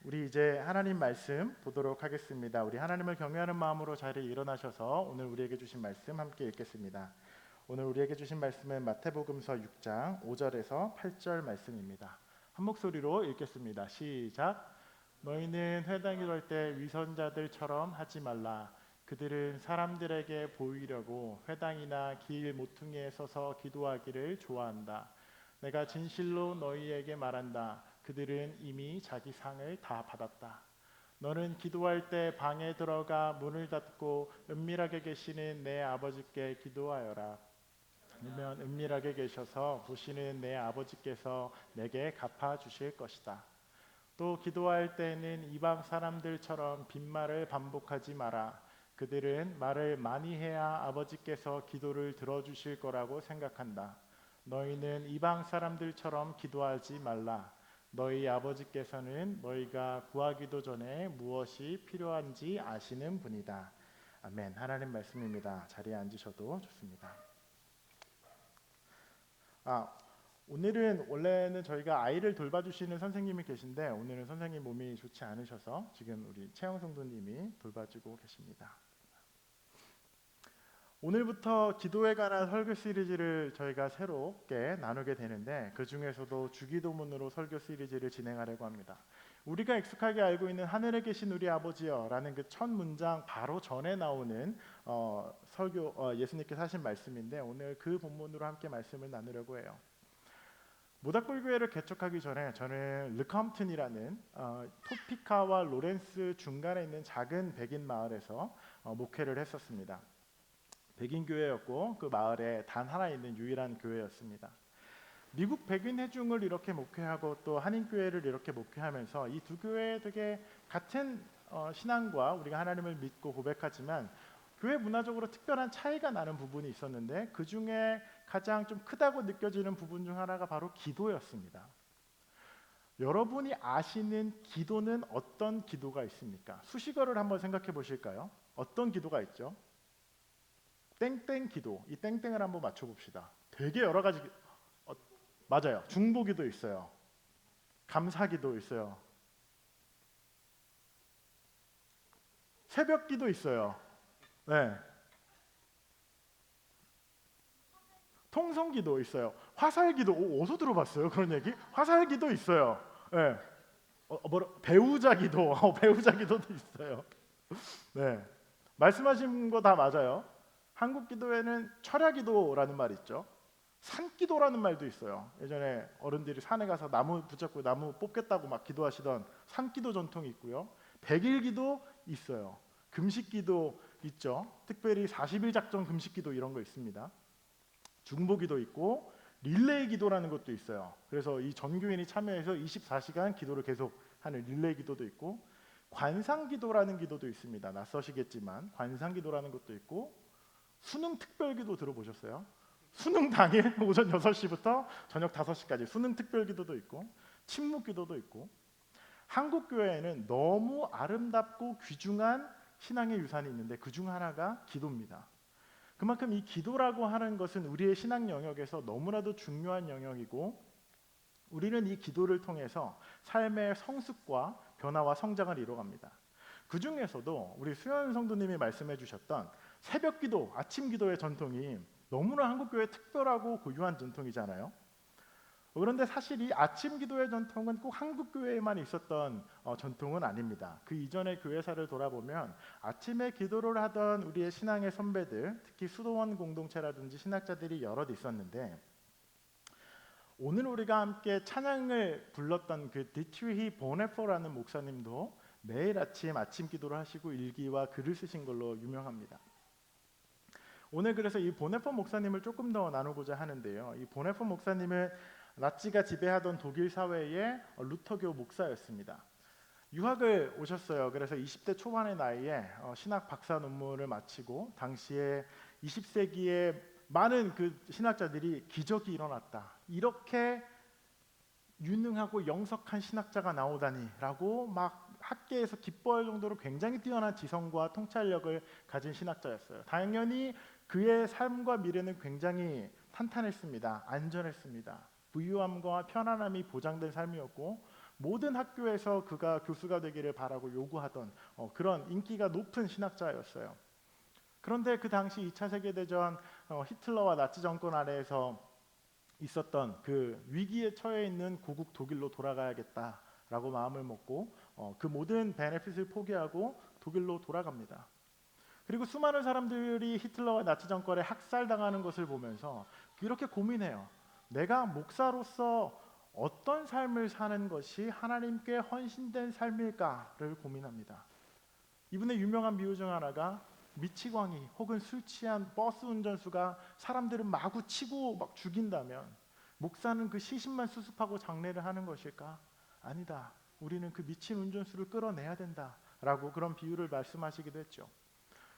우리 이제 하나님 말씀 보도록 하겠습니다. 우리 하나님을 경외하는 마음으로 자리에 일어나셔서 오늘 우리에게 주신 말씀 함께 읽겠습니다. 오늘 우리에게 주신 말씀은 마태복음서 6장 5절에서 8절 말씀입니다. 한 목소리로 읽겠습니다. 시작. 너희는 회당에 이럴 때 위선자들처럼 하지 말라. 그들은 사람들에게 보이려고 회당이나 길 모퉁이에 서서 기도하기를 좋아한다. 내가 진실로 너희에게 말한다. 그들은 이미 자기 상을 다 받았다. 너는 기도할 때 방에 들어가 문을 닫고 은밀하게 계시는 내 아버지께 기도하여라. 그러면 은밀하게 계셔서 보시는 내 아버지께서 내게 갚아주실 것이다. 또 기도할 때는 이방 사람들처럼 빈말을 반복하지 마라. 그들은 말을 많이 해야 아버지께서 기도를 들어주실 거라고 생각한다. 너희는 이방 사람들처럼 기도하지 말라. 너희 아버지께서는 너희가 구하기도 전에 무엇이 필요한지 아시는 분이다. 아멘. 하나님 말씀입니다. 자리에 앉으셔도 좋습니다. 오늘은 원래는 저희가 아이를 돌봐주시는 선생님이 계신데 오늘은 선생님 몸이 좋지 않으셔서 지금 우리 채영 성도님이 돌봐주고 계십니다. 오늘부터 기도에 관한 설교 시리즈를 저희가 새롭게 나누게 되는데 그 중에서도 주기도문으로 설교 시리즈를 진행하려고 합니다. 우리가 익숙하게 알고 있는 하늘에 계신 우리 아버지여 라는 그 첫 문장 바로 전에 나오는 예수님께서 하신 말씀인데 오늘 그 본문으로 함께 말씀을 나누려고 해요. 모닥불교회를 개척하기 전에 저는 르컴튼이라는 토피카와 로렌스 중간에 있는 작은 백인 마을에서 목회를 했었습니다. 백인 교회였고 그 마을에 단 하나 있는 유일한 교회였습니다. 미국 백인 회중을 이렇게 목회하고 또 한인 교회를 이렇게 목회하면서 이 두 교회 되게 같은 신앙과 우리가 하나님을 믿고 고백하지만 교회 문화적으로 특별한 차이가 나는 부분이 있었는데 그 중에 가장 좀 크다고 느껴지는 부분 중 하나가 바로 기도였습니다. 여러분이 아시는 기도는 어떤 기도가 있습니까? 수식어를 한번 생각해 보실까요? 어떤 기도가 있죠? 땡땡 기도. 이 땡땡을 한번 맞춰봅시다. 되게 여러 가지 맞아요. 중보기도 있어요. 감사기도 있어요. 새벽기도 있어요. 네. 통성기도 있어요. 화살기도 어디서 들어봤어요? 그런 얘기? 화살기도 있어요. 네. 배우자기도 배우자기도도 있어요. 네. 말씀하신 거 다 맞아요. 한국 기도에는 철야기도라는 말이 있죠. 산기도라는 말도 있어요. 예전에 어른들이 산에 가서 나무 붙잡고 나무 뽑겠다고 막 기도하시던 산기도 전통이 있고요. 백일기도 있어요. 금식기도 있죠. 특별히 40일 작정 금식기도 이런 거 있습니다. 중보기도 있고 릴레이 기도라는 것도 있어요. 그래서 이 전교인이 참여해서 24시간 기도를 계속 하는 릴레이 기도도 있고 관상기도라는 기도도 있습니다. 낯서시겠지만 관상기도라는 것도 있고 수능 특별기도 들어보셨어요? 수능 당일 오전 6시부터 저녁 5시까지 수능 특별기도도 있고 침묵기도도 있고 한국 교회에는 너무 아름답고 귀중한 신앙의 유산이 있는데 그 중 하나가 기도입니다. 그만큼 이 기도라고 하는 것은 우리의 신앙 영역에서 너무나도 중요한 영역이고 우리는 이 기도를 통해서 삶의 성숙과 변화와 성장을 이뤄갑니다. 그 중에서도 우리 수연 성도님이 말씀해 주셨던 새벽기도, 아침기도의 전통이 너무나 한국교회에 특별하고 고유한 전통이잖아요. 그런데 사실 이 아침기도의 전통은 꼭 한국교회에만 있었던 전통은 아닙니다. 그 이전의 교회사를 돌아보면 아침에 기도를 하던 우리의 신앙의 선배들, 특히 수도원 공동체라든지 신학자들이 여럿 있었는데 오늘 우리가 함께 찬양을 불렀던 그 디트리히 보네포라는 목사님도 매일 아침 기도를 하시고 일기와 글을 쓰신 걸로 유명합니다. 오늘 그래서 이 보네포 목사님을 조금 더 나누고자 하는데요. 이 보네포 목사님은 나치가 지배하던 독일 사회의 루터교 목사였습니다. 유학을 오셨어요. 그래서 20대 초반의 나이에 신학 박사 논문을 마치고 당시에 20세기에 많은 그 신학자들이 기적이 일어났다. 이렇게 유능하고 영석한 신학자가 나오다니라고 막 학계에서 기뻐할 정도로 굉장히 뛰어난 지성과 통찰력을 가진 신학자였어요. 당연히 그의 삶과 미래는 굉장히 탄탄했습니다. 안전했습니다. 부유함과 편안함이 보장된 삶이었고 모든 학교에서 그가 교수가 되기를 바라고 요구하던 그런 인기가 높은 신학자였어요. 그런데 그 당시 2차 세계대전 히틀러와 나치 정권 아래에서 있었던 그 위기에 처해 있는 고국 독일로 돌아가야겠다라고 마음을 먹고 그 모든 베네핏을 포기하고 독일로 돌아갑니다. 그리고 수많은 사람들이 히틀러와 나치 정권에 학살당하는 것을 보면서 이렇게 고민해요. 내가 목사로서 어떤 삶을 사는 것이 하나님께 헌신된 삶일까를 고민합니다. 이분의 유명한 비유 중 하나가 미치광이 혹은 술 취한 버스 운전수가 사람들을 마구 치고 막 죽인다면 목사는 그 시신만 수습하고 장례를 하는 것일까? 아니다. 우리는 그 미친 운전수를 끌어내야 된다라고 그런 비유를 말씀하시기도 했죠.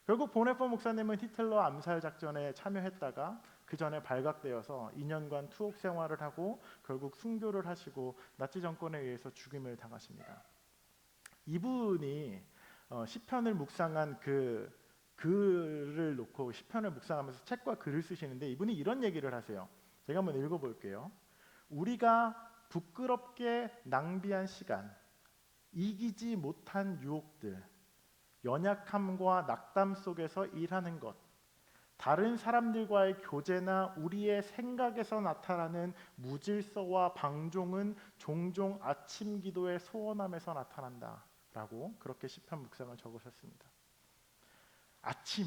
결국 보네퍼 목사님은 히틀러 암살 작전에 참여했다가 그 전에 발각되어서 2년간 투옥 생활을 하고 결국 순교를 하시고 나치 정권에 의해서 죽임을 당하십니다. 이분이 시편을 묵상한 그 글을 놓고 시편을 묵상하면서 책과 글을 쓰시는데 이분이 이런 얘기를 하세요. 제가 한번 읽어볼게요. 우리가 부끄럽게 낭비한 시간, 이기지 못한 유혹들, 연약함과 낙담 속에서 일하는 것, 다른 사람들과의 교제나 우리의 생각에서 나타나는 무질서와 방종은 종종 아침 기도의 소원함에서 나타난다 라고 그렇게 시편 묵상을 적으셨습니다. 아침,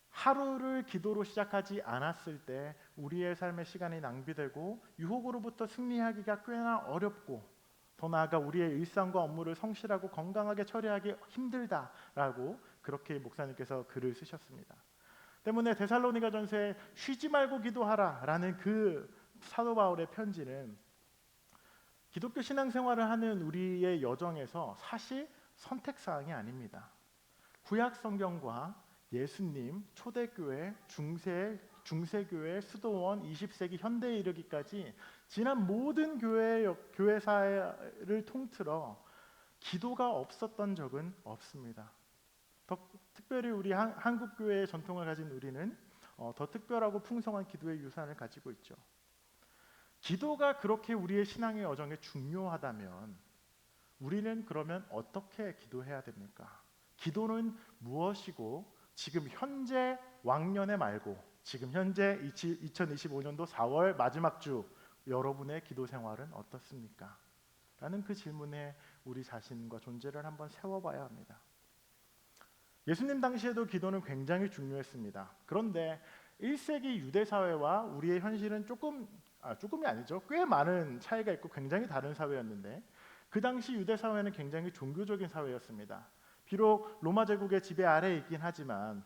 하루를 기도로 시작하지 않았을 때 우리의 삶의 시간이 낭비되고 유혹으로부터 승리하기가 꽤나 어렵고 더 나아가 우리의 일상과 업무를 성실하고 건강하게 처리하기 힘들다라고 그렇게 목사님께서 글을 쓰셨습니다. 때문에 데살로니가전서에 쉬지 말고 기도하라라는 그 사도 바울의 편지는 기독교 신앙생활을 하는 우리의 여정에서 사실 선택사항이 아닙니다. 구약 성경과 예수님, 초대교회, 중세교회, 수도원, 20세기 현대에 이르기까지 지난 모든 교회사를 통틀어 기도가 없었던 적은 없습니다. 특별히 우리 한국 교회의 전통을 가진 우리는 더 특별하고 풍성한 기도의 유산을 가지고 있죠. 기도가 그렇게 우리의 신앙의 여정에 중요하다면 우리는 그러면 어떻게 기도해야 됩니까? 기도는 무엇이고 지금 현재 왕년에 말고 지금 현재 2025년도 4월 마지막 주 여러분의 기도 생활은 어떻습니까? 라는 그 질문에 우리 자신과 존재를 한번 세워봐야 합니다. 예수님 당시에도 기도는 굉장히 중요했습니다. 그런데 1세기 유대 사회와 우리의 현실은 조금이 아니죠. 꽤 많은 차이가 있고 굉장히 다른 사회였는데 그 당시 유대 사회는 굉장히 종교적인 사회였습니다. 비록 로마 제국의 지배 아래에 있긴 하지만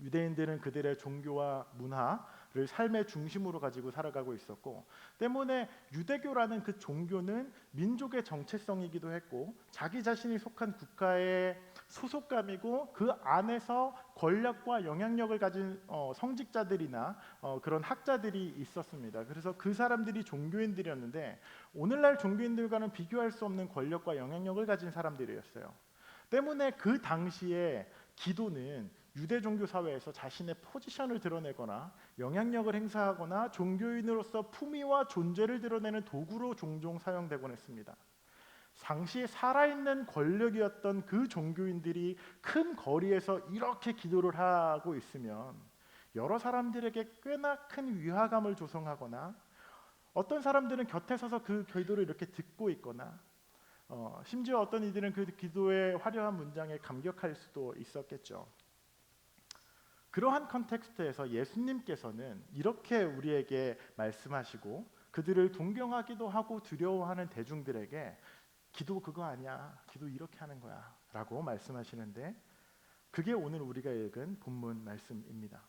유대인들은 그들의 종교와 문화를 삶의 중심으로 가지고 살아가고 있었고 때문에 유대교라는 그 종교는 민족의 정체성이기도 했고 자기 자신이 속한 국가의 소속감이고 그 안에서 권력과 영향력을 가진 성직자들이나 그런 학자들이 있었습니다. 그래서 그 사람들이 종교인들이었는데 오늘날 종교인들과는 비교할 수 없는 권력과 영향력을 가진 사람들이었어요. 때문에 그 당시에 기도는 유대 종교 사회에서 자신의 포지션을 드러내거나 영향력을 행사하거나 종교인으로서 품위와 존재를 드러내는 도구로 종종 사용되곤 했습니다. 당시 살아있는 권력이었던 그 종교인들이 큰 거리에서 이렇게 기도를 하고 있으면 여러 사람들에게 꽤나 큰 위화감을 조성하거나 어떤 사람들은 곁에 서서 그 기도를 이렇게 듣고 있거나 심지어 어떤 이들은 그 기도의 화려한 문장에 감격할 수도 있었겠죠. 그러한 컨텍스트에서 예수님께서는 이렇게 우리에게 말씀하시고 그들을 동경하기도 하고 두려워하는 대중들에게 기도 그거 아니야, 기도 이렇게 하는 거야 라고 말씀하시는데 그게 오늘 우리가 읽은 본문 말씀입니다.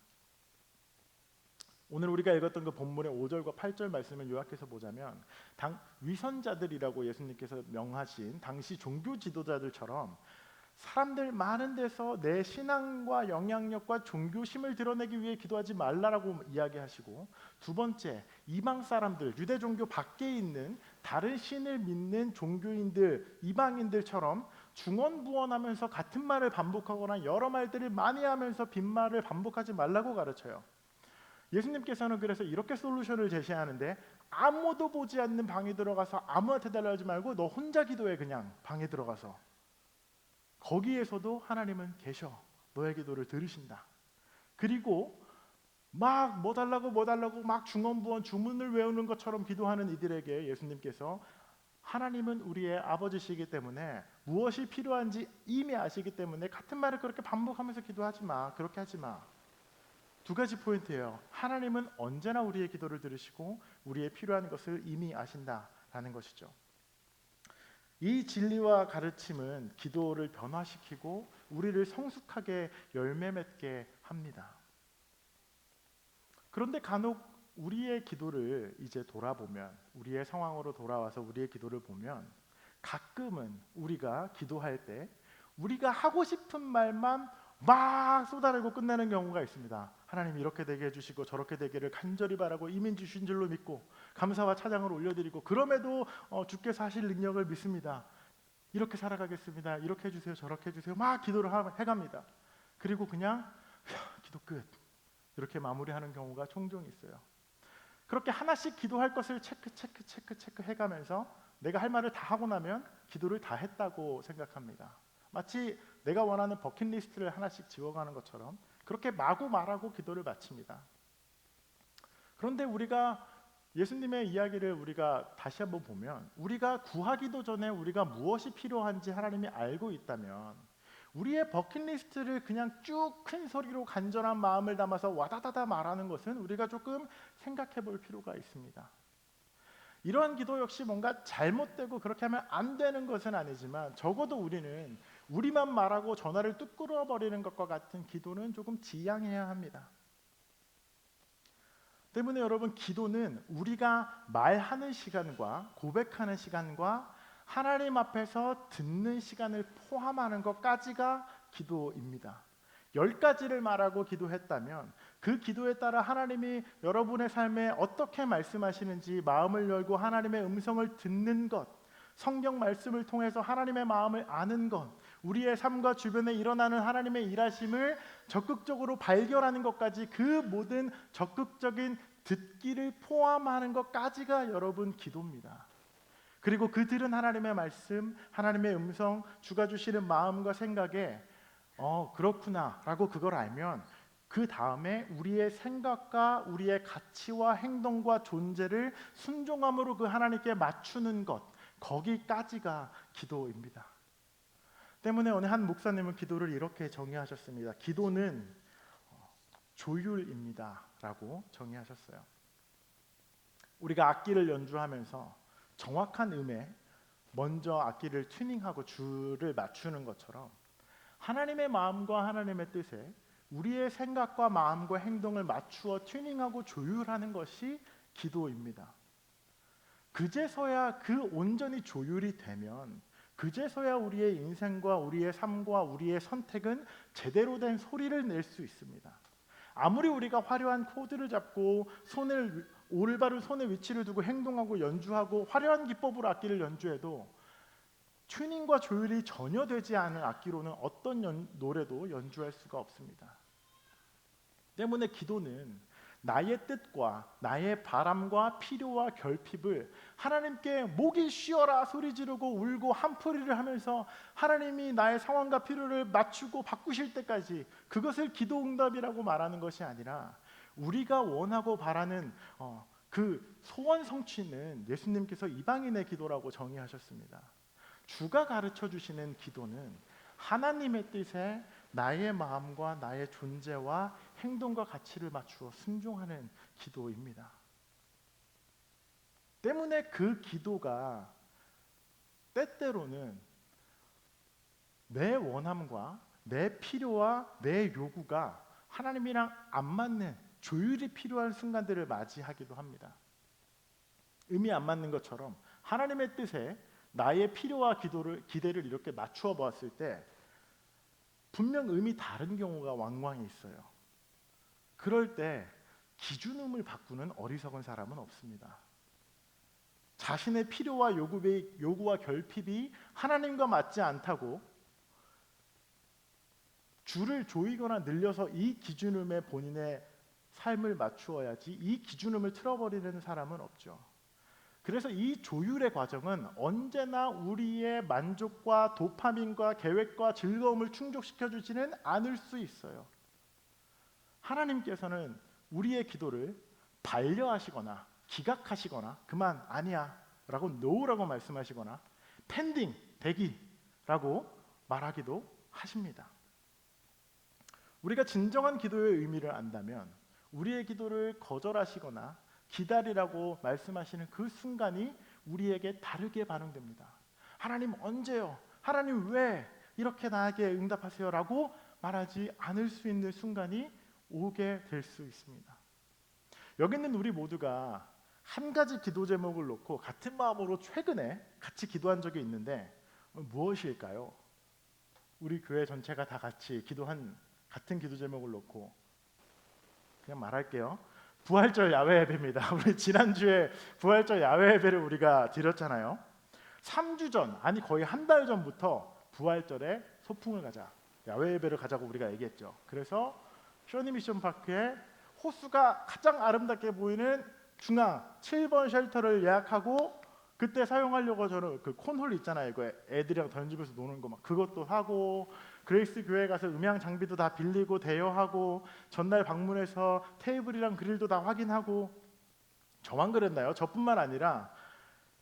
오늘 우리가 읽었던 그 본문의 5절과 8절 말씀을 요약해서 보자면 위선자들이라고 예수님께서 명하신 당시 종교 지도자들처럼 사람들 많은 데서 내 신앙과 영향력과 종교심을 드러내기 위해 기도하지 말라라고 이야기하시고 두 번째, 이방 사람들, 유대 종교 밖에 있는 다른 신을 믿는 종교인들, 이방인들처럼 중언부언하면서 같은 말을 반복하거나 여러 말들을 많이 하면서 빈말을 반복하지 말라고 가르쳐요. 예수님께서는 그래서 이렇게 솔루션을 제시하는데 아무도 보지 않는 방에 들어가서 아무한테 달라하지 말고 너 혼자 기도해. 그냥 방에 들어가서. 거기에서도 하나님은 계셔. 너의 기도를 들으신다. 그리고 막 뭐 달라고 막 중언부언 주문을 외우는 것처럼 기도하는 이들에게 예수님께서 하나님은 우리의 아버지시기 때문에 무엇이 필요한지 이미 아시기 때문에 같은 말을 그렇게 반복하면서 기도하지 마. 그렇게 하지 마. 두 가지 포인트예요. 하나님은 언제나 우리의 기도를 들으시고 우리의 필요한 것을 이미 아신다라는 것이죠. 이 진리와 가르침은 기도를 변화시키고 우리를 성숙하게 열매 맺게 합니다. 그런데 간혹 우리의 기도를 이제 돌아보면, 우리의 상황으로 돌아와서 우리의 기도를 보면 가끔은 우리가 기도할 때 우리가 하고 싶은 말만 막 쏟아내고 끝내는 경우가 있습니다. 하나님 이렇게 되게 해주시고 저렇게 되기를 간절히 바라고 이민 주신 줄로 믿고 감사와 찬양을 올려드리고 그럼에도 주께서 하실 능력을 믿습니다. 이렇게 살아가겠습니다. 이렇게 해주세요. 저렇게 해주세요. 막 기도를 해갑니다. 그리고 그냥 기도 끝 이렇게 마무리하는 경우가 종종 있어요. 그렇게 하나씩 기도할 것을 체크 해가면서 내가 할 말을 다 하고 나면 기도를 다 했다고 생각합니다. 마치 내가 원하는 버킷리스트를 하나씩 지워가는 것처럼 그렇게 마구 말하고 기도를 마칩니다. 그런데 우리가 예수님의 이야기를 우리가 다시 한번 보면 우리가 구하기도 전에 우리가 무엇이 필요한지 하나님이 알고 있다면 우리의 버킷리스트를 그냥 쭉 큰 소리로 간절한 마음을 담아서 와다다다 말하는 것은 우리가 조금 생각해 볼 필요가 있습니다. 이러한 기도 역시 뭔가 잘못되고 그렇게 하면 안 되는 것은 아니지만 적어도 우리는 우리만 말하고 전화를 뚝 끊어버리는 것과 같은 기도는 조금 지양해야 합니다. 때문에 여러분 기도는 우리가 말하는 시간과 고백하는 시간과 하나님 앞에서 듣는 시간을 포함하는 것까지가 기도입니다. 10가지를 말하고 기도했다면 그 기도에 따라 하나님이 여러분의 삶에 어떻게 말씀하시는지 마음을 열고 하나님의 음성을 듣는 것, 성경 말씀을 통해서 하나님의 마음을 아는 것, 우리의 삶과 주변에 일어나는 하나님의 일하심을 적극적으로 발견하는 것까지 그 모든 적극적인 듣기를 포함하는 것까지가 여러분 기도입니다. 그리고 그 들은 하나님의 말씀, 하나님의 음성, 주가 주시는 마음과 생각에 그렇구나 라고 그걸 알면 그 다음에 우리의 생각과 우리의 가치와 행동과 존재를 순종함으로 그 하나님께 맞추는 것, 거기까지가 기도입니다. 때문에 어느 한 목사님은 기도를 이렇게 정의하셨습니다. 기도는 조율입니다 라고 정의하셨어요. 우리가 악기를 연주하면서 정확한 음에 먼저 악기를 튜닝하고 줄을 맞추는 것처럼 하나님의 마음과 하나님의 뜻에 우리의 생각과 마음과 행동을 맞추어 튜닝하고 조율하는 것이 기도입니다. 그제서야 그 온전히 조율이 되면 그제서야 우리의 인생과 우리의 삶과 우리의 선택은 제대로 된 소리를 낼 수 있습니다. 아무리 우리가 화려한 코드를 잡고 올바른 손의 위치를 두고 행동하고 연주하고 화려한 기법으로 악기를 연주해도 튜닝과 조율이 전혀 되지 않은 악기로는 어떤 노래도 연주할 수가 없습니다. 때문에 기도는 나의 뜻과 나의 바람과 필요와 결핍을 하나님께 목이 쉬어라 소리 지르고 울고 한풀이를 하면서 하나님이 나의 상황과 필요를 맞추고 바꾸실 때까지 그것을 기도 응답이라고 말하는 것이 아니라 우리가 원하고 바라는 그 소원 성취는 예수님께서 이방인의 기도라고 정의하셨습니다. 주가 가르쳐 주시는 기도는 하나님의 뜻에 나의 마음과 나의 존재와 행동과 가치를 맞추어 순종하는 기도입니다. 때문에 그 기도가 때때로는 내 원함과 내 필요와 내 요구가 하나님이랑 안 맞는 조율이 필요한 순간들을 맞이하기도 합니다. 음이 안 맞는 것처럼 하나님의 뜻에 나의 필요와 기대를 이렇게 맞추어 보았을 때 분명 음이 다른 경우가 왕왕 있어요. 그럴 때 기준음을 바꾸는 어리석은 사람은 없습니다. 자신의 필요와 요구와 결핍이 하나님과 맞지 않다고 줄을 조이거나 늘려서 이 기준음에 본인의 삶을 맞추어야지 이 기준음을 틀어버리는 사람은 없죠. 그래서 이 조율의 과정은 언제나 우리의 만족과 도파민과 계획과 즐거움을 충족시켜 주지는 않을 수 있어요. 하나님께서는 우리의 기도를 반려하시거나 기각하시거나 그만 아니야 라고 노라고 말씀하시거나 펜딩 대기라고 말하기도 하십니다. 우리가 진정한 기도의 의미를 안다면 우리의 기도를 거절하시거나 기다리라고 말씀하시는 그 순간이 우리에게 다르게 반응됩니다. 하나님 언제요? 하나님 왜 이렇게 나에게 응답하세요? 라고 말하지 않을 수 있는 순간이 오게 될 수 있습니다. 여기 있는 우리 모두가 한 가지 기도 제목을 놓고 같은 마음으로 최근에 같이 기도한 적이 있는데 무엇일까요? 우리 교회 전체가 다 같이 기도한 같은 기도 제목을 놓고 그냥 말할게요. 부활절 야외 예배입니다. 우리 지난주에 부활절 야외 예배를 우리가 드렸잖아요. 3주 전, 아니 거의 한 달 전부터 부활절에 소풍을 가자, 야외 예배를 가자고 우리가 얘기했죠. 그래서 쇼니 미션 파크에 호수가 가장 아름답게 보이는 중앙 7번 쉘터를 예약하고 그때 사용하려고 저는 그 콘홀 있잖아요. 이거 애들이랑 던지면서 노는 거 막 그것도 하고 그레이스 교회 가서 음향 장비도 다 빌리고 대여하고 전날 방문해서 테이블이랑 그릴도 다 확인하고 저만 그랬나요? 저뿐만 아니라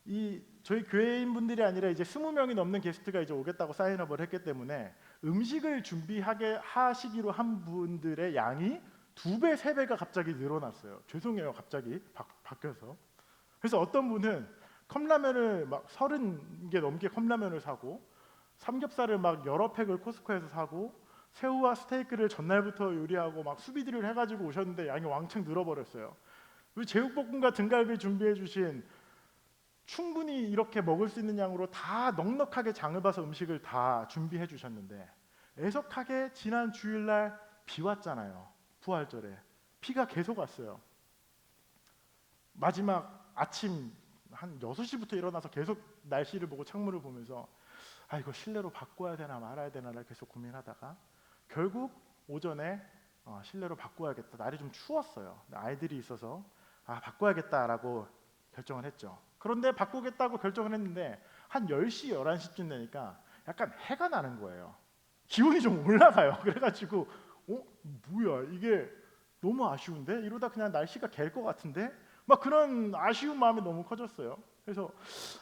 이 저희 교회인 분들이 아니라 이제 20명이 넘는 게스트가 이제 오겠다고 사인업을 했기 때문에 음식을 준비하게 하시기로 한 분들의 양이 2배, 3배가 갑자기 늘어났어요. 죄송해요. 갑자기 바뀌어서. 그래서 어떤 분은 컵라면을 막 30개 넘게 컵라면을 사고 삼겹살을 막 여러 팩을 코스코에서 사고 새우와 스테이크를 전날부터 요리하고 막 수비드를 해가지고 오셨는데 양이 왕창 늘어버렸어요. 우리 제육볶음과 등갈비 준비해 주신 충분히 이렇게 먹을 수 있는 양으로 다 넉넉하게 장을 봐서 음식을 다 준비해 주셨는데 애석하게 지난 주일날 비 왔잖아요. 부활절에 비가 계속 왔어요. 마지막 아침 한 6시부터 일어나서 계속 날씨를 보고 창문을 보면서 아 이거 실내로 바꿔야 되나 말아야 되나를 계속 고민하다가 결국 오전에 실내로 바꿔야겠다. 날이 좀 추웠어요. 아이들이 있어서 바꿔야겠다라고 결정을 했죠. 그런데 바꾸겠다고 결정을 했는데 한 10시, 11시쯤 되니까 약간 해가 나는 거예요. 기온이 좀 올라가요. 그래가지고 뭐야 이게 너무 아쉬운데? 이러다 그냥 날씨가 갤 것 같은데? 막 그런 아쉬운 마음이 너무 커졌어요. 그래서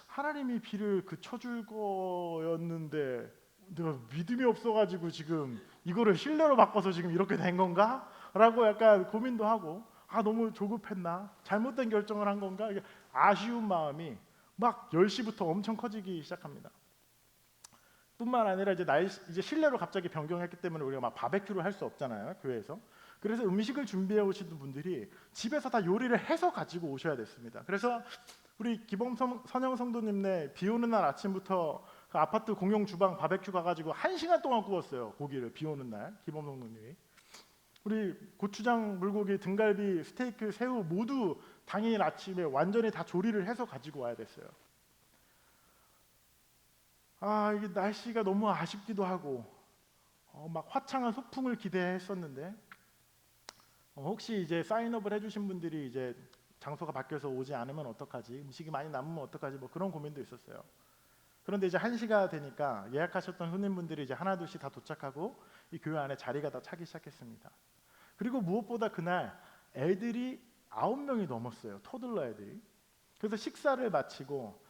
하나님이 비를 그쳐줄 거였는데 내가 믿음이 없어가지고 지금 이거를 실내로 바꿔서 지금 이렇게 된 건가? 라고 약간 고민도 하고 너무 조급했나? 잘못된 결정을 한 건가? 이게 아쉬운 마음이 막 10시부터 엄청 커지기 시작합니다. 뿐만 아니라 이제 실내로 갑자기 변경했기 때문에 우리가 막 바베큐를 할 수 없잖아요, 교회에서. 그래서 음식을 준비해 오시는 분들이 집에서 다 요리를 해서 가지고 오셔야 됐습니다. 그래서 우리 기범 선영 성도님네 비 오는 날 아침부터 그 아파트 공용 주방 바베큐 가가지고 1시간 동안 구웠어요. 고기를 비 오는 날 기범 성도님이. 우리 고추장, 물고기, 등갈비, 스테이크, 새우 모두 당일 아침에 완전히 다 조리를 해서 가지고 와야 됐어요. 이게 날씨가 너무 아쉽기도 하고 막 화창한 소풍을 기대했었는데 혹시 이제 사인업을 해주신 분들이 이제 장소가 바뀌어서 오지 않으면 어떡하지? 음식이 많이 남으면 어떡하지? 뭐 그런 고민도 있었어요. 그런데 이제 1시가 되니까 예약하셨던 손님분들이 이제 하나둘씩 다 도착하고 이 교회 안에 자리가 다 차기 시작했습니다. 그리고 무엇보다 그날 애들이 9명이 넘었어요. 토들러 애들이. 그래서 식사를 마치고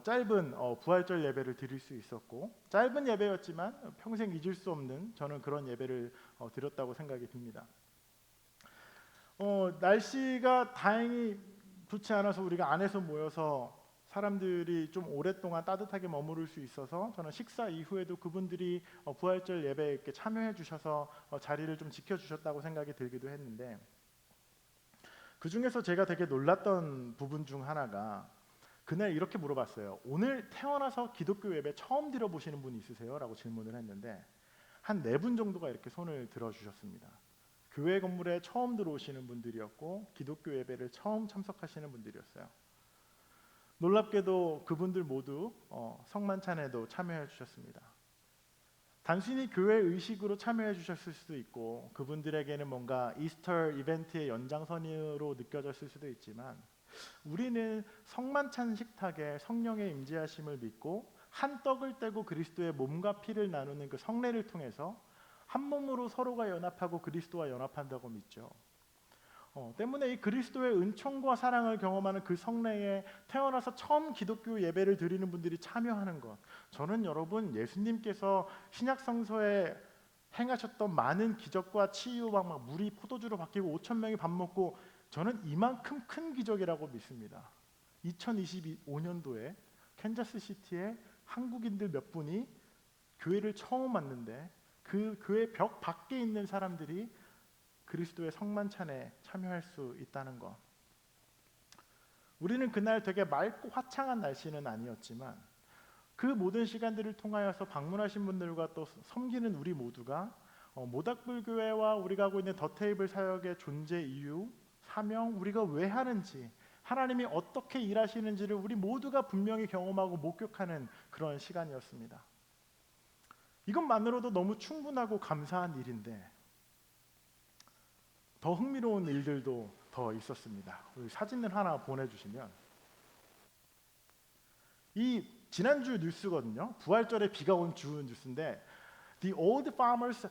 짧은 부활절 예배를 드릴 수 있었고 짧은 예배였지만 평생 잊을 수 없는 저는 그런 예배를 드렸다고 생각이 듭니다. 날씨가 다행히 좋지 않아서 우리가 안에서 모여서 사람들이 좀 오랫동안 따뜻하게 머무를 수 있어서 저는 식사 이후에도 그분들이 부활절 예배에 이렇게 참여해 주셔서 자리를 좀 지켜주셨다고 생각이 들기도 했는데 그 중에서 제가 되게 놀랐던 부분 중 하나가 그날 이렇게 물어봤어요. 오늘 태어나서 기독교 예배 처음 들어보시는 분 있으세요? 라고 질문을 했는데 한 4분 정도가 이렇게 손을 들어주셨습니다. 교회 건물에 처음 들어오시는 분들이었고 기독교 예배를 처음 참석하시는 분들이었어요. 놀랍게도 그분들 모두 성만찬에도 참여해 주셨습니다. 단순히 교회 의식으로 참여해 주셨을 수도 있고 그분들에게는 뭔가 이스터 이벤트의 연장선으로 느껴졌을 수도 있지만 우리는 성만찬 식탁에 성령의 임재하심을 믿고 한 떡을 떼고 그리스도의 몸과 피를 나누는 그 성례를 통해서 한 몸으로 서로가 연합하고 그리스도와 연합한다고 믿죠. 때문에 이 그리스도의 은총과 사랑을 경험하는 그 성례에 태어나서 처음 기독교 예배를 드리는 분들이 참여하는 것, 저는 여러분 예수님께서 신약성서에 행하셨던 많은 기적과 치유와 막 물이 포도주로 바뀌고 5천 명이 밥 먹고, 저는 이만큼 큰 기적이라고 믿습니다. 2025년도에 캔자스시티에 한국인들 몇 분이 교회를 처음 왔는데 그 교회 벽 밖에 있는 사람들이 그리스도의 성만찬에 참여할 수 있다는 것. 우리는 그날 되게 맑고 화창한 날씨는 아니었지만 그 모든 시간들을 통하여서 방문하신 분들과 또 섬기는 우리 모두가 모닥불교회와 우리가 하고 있는 더 테이블 사역의 존재 이유, 사명, 우리가 왜 하는지, 하나님이 어떻게 일하시는지를 우리 모두가 분명히 경험하고 목격하는 그런 시간이었습니다. 이것만으로도 너무 충분하고 감사한 일인데 더 흥미로운 일들도 더 있었습니다. 우리 사진을 하나 보내주시면, 이 지난주 뉴스거든요. 부활절에 비가 온 주 뉴스인데 The Old Farmers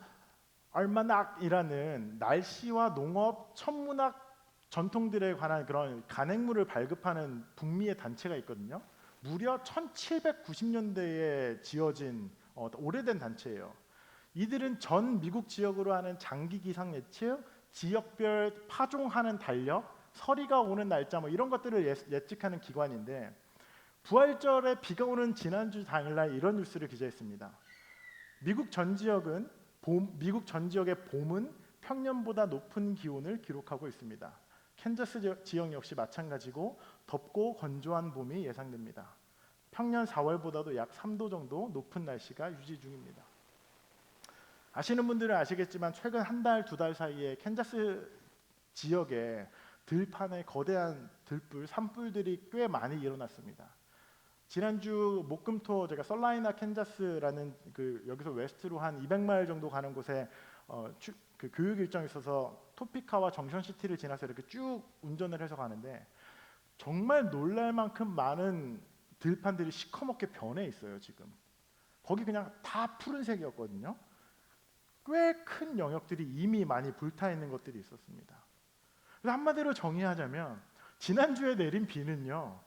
Almanac이라는 날씨와 농업, 천문학 전통들에 관한 그런 간행물을 발급하는 북미의 단체가 있거든요. 무려 1790년대에 지어진 오래된 단체예요. 이들은 전 미국 지역으로 하는 장기 기상 예측, 지역별 파종하는 달력, 서리가 오는 날짜 뭐 이런 것들을 예측하는 기관인데, 부활절에 비가 오는 지난주 당일날 이런 뉴스를 기재했습니다. 미국 전 지역의 봄은 평년보다 높은 기온을 기록하고 있습니다. 캔자스 지역 역시 마찬가지고 덥고 건조한 봄이 예상됩니다. 평년 4월보다도 약 3도 정도 높은 날씨가 유지 중입니다. 아시는 분들은 아시겠지만 최근 한 달, 두 달 사이에 캔자스 지역에 들판에 거대한 들불, 산불들이 꽤 많이 일어났습니다. 지난주 목금토 제가 썰라이나 캔자스라는 여기서 웨스트로 한 200마일 정도 가는 곳에 그 교육 일정이 있어서 토피카와 정션시티를 지나서 이렇게 쭉 운전을 해서 가는데 정말 놀랄 만큼 많은 들판들이 시커멓게 변해 있어요. 지금 거기 그냥 다 푸른색이었거든요. 꽤 큰 영역들이 이미 많이 불타 있는 것들이 있었습니다. 그래서 한마디로 정의하자면 지난주에 내린 비는요,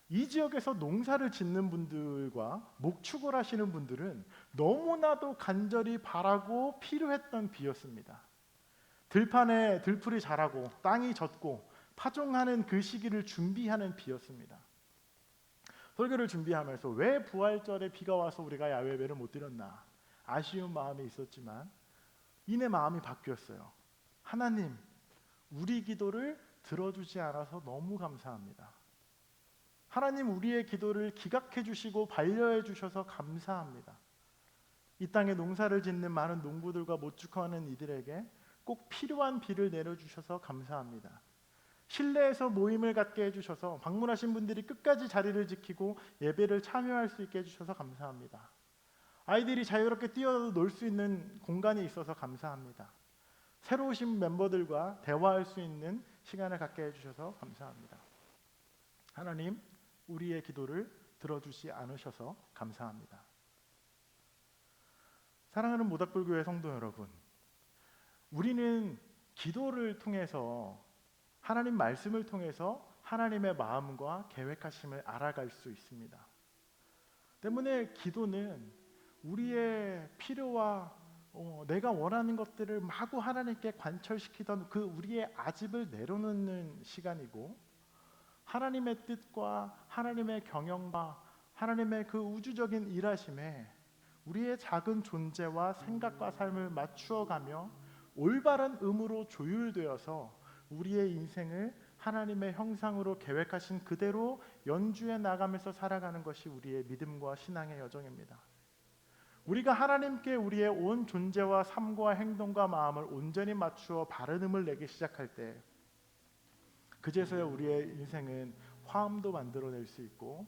이 지역에서 농사를 짓는 분들과 목축을 하시는 분들은 너무나도 간절히 바라고 필요했던 비였습니다. 들판에 들풀이 자라고 땅이 젖고 파종하는 그 시기를 준비하는 비였습니다. 설교를 준비하면서 왜 부활절에 비가 와서 우리가 야외 예배를 못 드렸나 아쉬운 마음이 있었지만 이내 마음이 바뀌었어요. 하나님, 우리 기도를 들어주지 않아서 너무 감사합니다. 하나님, 우리의 기도를 기각해 주시고 반려해 주셔서 감사합니다. 이 땅에 농사를 짓는 많은 농부들과 모축하는 이들에게 꼭 필요한 비를 내려주셔서 감사합니다. 실내에서 모임을 갖게 해주셔서 방문하신 분들이 끝까지 자리를 지키고 예배를 참여할 수 있게 해주셔서 감사합니다. 아이들이 자유롭게 뛰어놀 수 있는 공간이 있어서 감사합니다. 새로 오신 멤버들과 대화할 수 있는 시간을 갖게 해주셔서 감사합니다. 하나님, 우리의 기도를 들어주지 않으셔서 감사합니다. 사랑하는 모닥불교회 성도 여러분, 우리는 기도를 통해서, 하나님 말씀을 통해서 하나님의 마음과 계획하심을 알아갈 수 있습니다. 때문에 기도는 우리의 필요와 내가 원하는 것들을 마구 하나님께 관철시키던 그 우리의 아집을 내려놓는 시간이고, 하나님의 뜻과 하나님의 경영과 하나님의 그 우주적인 일하심에 우리의 작은 존재와 생각과 삶을 맞추어가며 올바른 의무로 조율되어서 우리의 인생을 하나님의 형상으로 계획하신 그대로 연주해 나가면서 살아가는 것이 우리의 믿음과 신앙의 여정입니다. 우리가 하나님께 우리의 온 존재와 삶과 행동과 마음을 온전히 맞추어 바른 내기 시작할 때, 그제서야 우리의 인생은 화음도 만들어낼 수 있고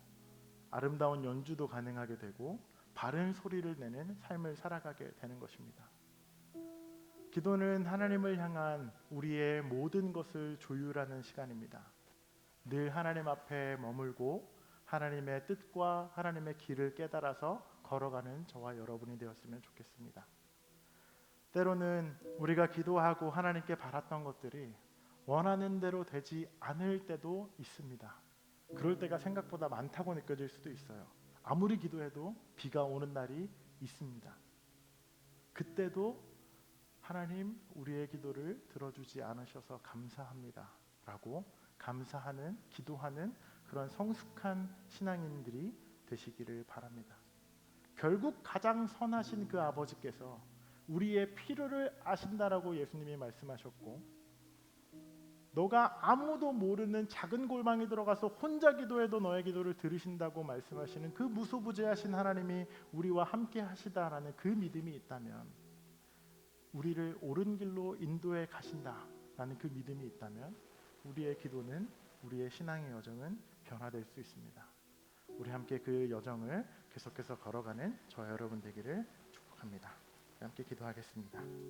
아름다운 연주도 가능하게 되고 바른 소리를 내는 삶을 살아가게 되는 것입니다. 기도는 하나님을 향한 우리의 모든 것을 조율하는 시간입니다. 늘 하나님 앞에 머물고 하나님의 뜻과 하나님의 길을 깨달아서 걸어가는 저와 여러분이 되었으면 좋겠습니다. 때로는 우리가 기도하고 하나님께 바랐던 것들이 원하는 대로 되지 않을 때도 있습니다. 그럴 때가 생각보다 많다고 느껴질 수도 있어요. 아무리 기도해도 비가 오는 날이 있습니다. 그때도 하나님 우리의 기도를 들어주지 않으셔서 감사합니다 라고 감사하는, 기도하는 그런 성숙한 신앙인들이 되시기를 바랍니다. 결국 가장 선하신 그 아버지께서 우리의 필요를 아신다라고 예수님이 말씀하셨고, 너가 아무도 모르는 작은 골방에 들어가서 혼자 기도해도 너의 기도를 들으신다고 말씀하시는 그 무소부재하신 하나님이 우리와 함께 하시다라는 그 믿음이 있다면, 우리를 옳은 길로 인도해 가신다라는 그 믿음이 있다면 우리의 기도는, 우리의 신앙의 여정은 변화될 수 있습니다. 우리 함께 그 여정을 계속해서 걸어가는 저 여러분 되기를 축복합니다. 함께 기도하겠습니다.